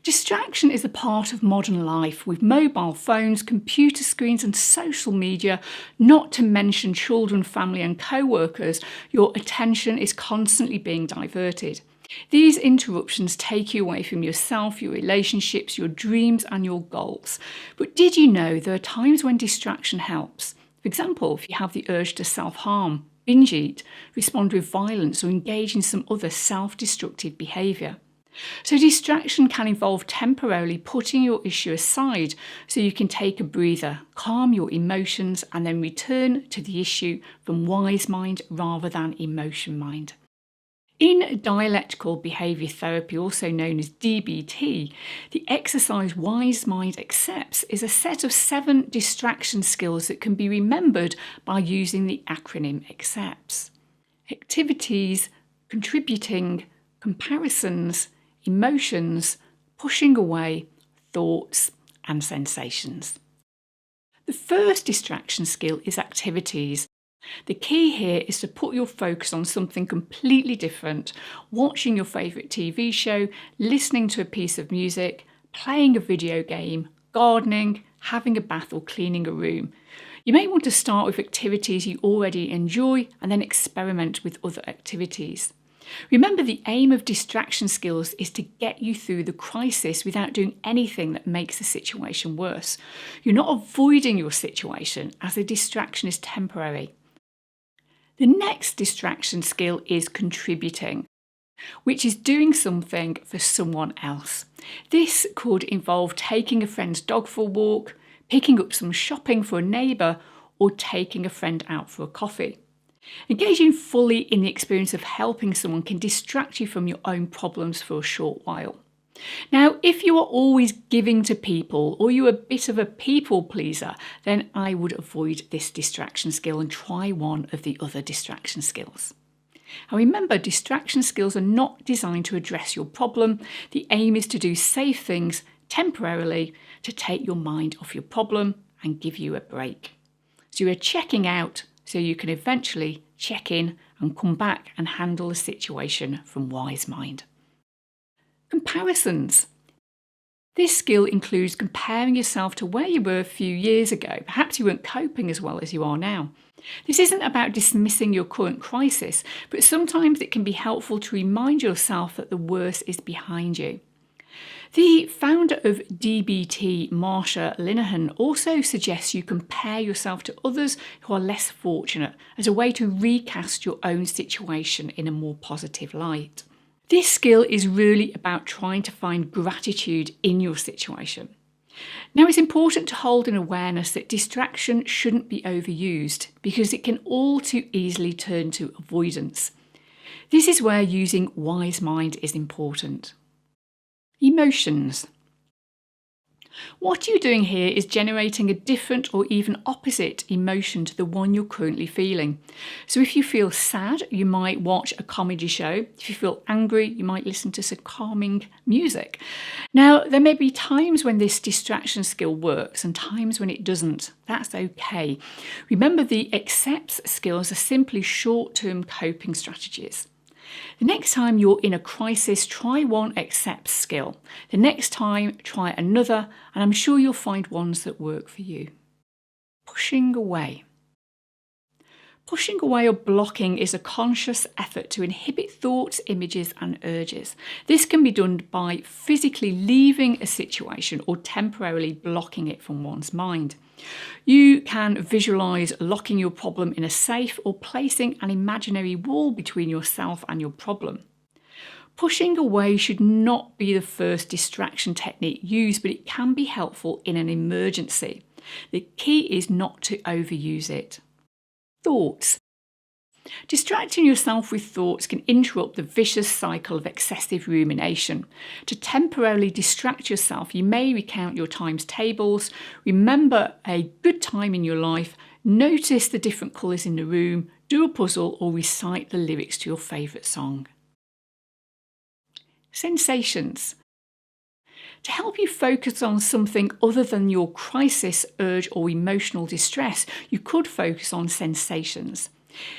Distraction is a part of modern life with mobile phones, computer screens and social media, not to mention children, family and co-workers. Your attention is constantly being diverted. These interruptions take you away from yourself, your relationships, your dreams and your goals. But did you know there are times when distraction helps? For example, if you have the urge to self-harm, binge eat, respond with violence or engage in some other self-destructive behaviour. So distraction can involve temporarily putting your issue aside so you can take a breather, calm your emotions and then return to the issue from wise mind rather than emotion mind. In dialectical behaviour therapy, also known as DBT, the exercise Wise Mind Accepts is a set of 7 distraction skills that can be remembered by using the acronym ACCEPTS. Activities, contributing, comparisons, emotions, pushing away, thoughts and sensations. The first distraction skill is activities. The key here is to put your focus on something completely different, watching your favourite TV show, listening to a piece of music, playing a video game, gardening, having a bath or cleaning a room. You may want to start with activities you already enjoy and then experiment with other activities. Remember, the aim of distraction skills is to get you through the crisis without doing anything that makes the situation worse. You're not avoiding your situation as the distraction is temporary. The next distraction skill is contributing, which is doing something for someone else. This could involve taking a friend's dog for a walk, picking up some shopping for a neighbour, or taking a friend out for a coffee. Engaging fully in the experience of helping someone can distract you from your own problems for a short while. Now, if you are always giving to people or you're a bit of a people pleaser, then I would avoid this distraction skill and try one of the other distraction skills. And remember, distraction skills are not designed to address your problem. The aim is to do safe things temporarily to take your mind off your problem and give you a break. So you're checking out so you can eventually check in and come back and handle the situation from wise mind. Comparisons. This skill includes comparing yourself to where you were a few years ago. Perhaps you weren't coping as well as you are now. This isn't about dismissing your current crisis, but sometimes it can be helpful to remind yourself that the worst is behind you. The founder of DBT, Marsha Linehan, also suggests you compare yourself to others who are less fortunate as a way to recast your own situation in a more positive light. This skill is really about trying to find gratitude in your situation. Now, it's important to hold an awareness that distraction shouldn't be overused because it can all too easily turn to avoidance. This is where using wise mind is important. Emotions. What you're doing here is generating a different or even opposite emotion to the one you're currently feeling. So if you feel sad, you might watch a comedy show. If you feel angry, you might listen to some calming music. Now, there may be times when this distraction skill works and times when it doesn't. That's okay. Remember, the accepts skills are simply short-term coping strategies. The next time you're in a crisis, try one accept skill. The next time, try another, and I'm sure you'll find ones that work for you. Pushing away. Pushing away or blocking is a conscious effort to inhibit thoughts, images and urges. This can be done by physically leaving a situation or temporarily blocking it from one's mind. You can visualise locking your problem in a safe or placing an imaginary wall between yourself and your problem. Pushing away should not be the first distraction technique used, but it can be helpful in an emergency. The key is not to overuse it. Thoughts. Distracting yourself with thoughts can interrupt the vicious cycle of excessive rumination. To temporarily distract yourself, you may recount your times tables, remember a good time in your life, notice the different colours in the room, do a puzzle or recite the lyrics to your favourite song. Sensations. To help you focus on something other than your crisis, urge or emotional distress, you could focus on sensations.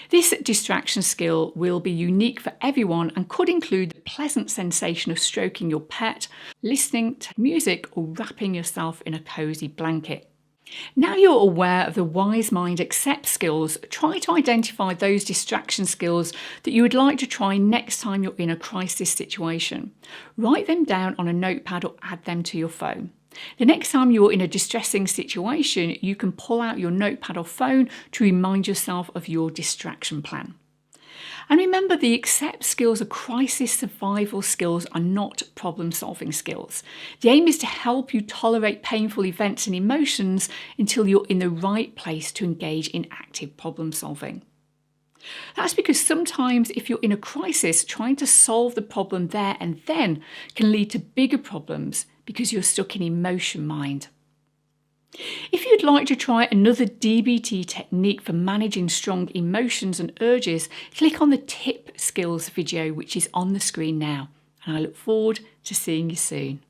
This distraction skill will be unique for everyone and could include the pleasant sensation of stroking your pet, listening to music, or wrapping yourself in a cosy blanket. Now you're aware of the Wise Mind Accept skills, try to identify those distraction skills that you would like to try next time you're in a crisis situation. Write them down on a notepad or add them to your phone. The next time you're in a distressing situation, you can pull out your notepad or phone to remind yourself of your distraction plan. And remember, the accept skills are crisis survival skills, are not problem-solving skills. The aim is to help you tolerate painful events and emotions until you're in the right place to engage in active problem solving. That's because sometimes if you're in a crisis, trying to solve the problem there and then can lead to bigger problems because you're stuck in emotion mind. If you'd like to try another DBT technique for managing strong emotions and urges, click on the tip skills video which is on the screen now, and I look forward to seeing you soon.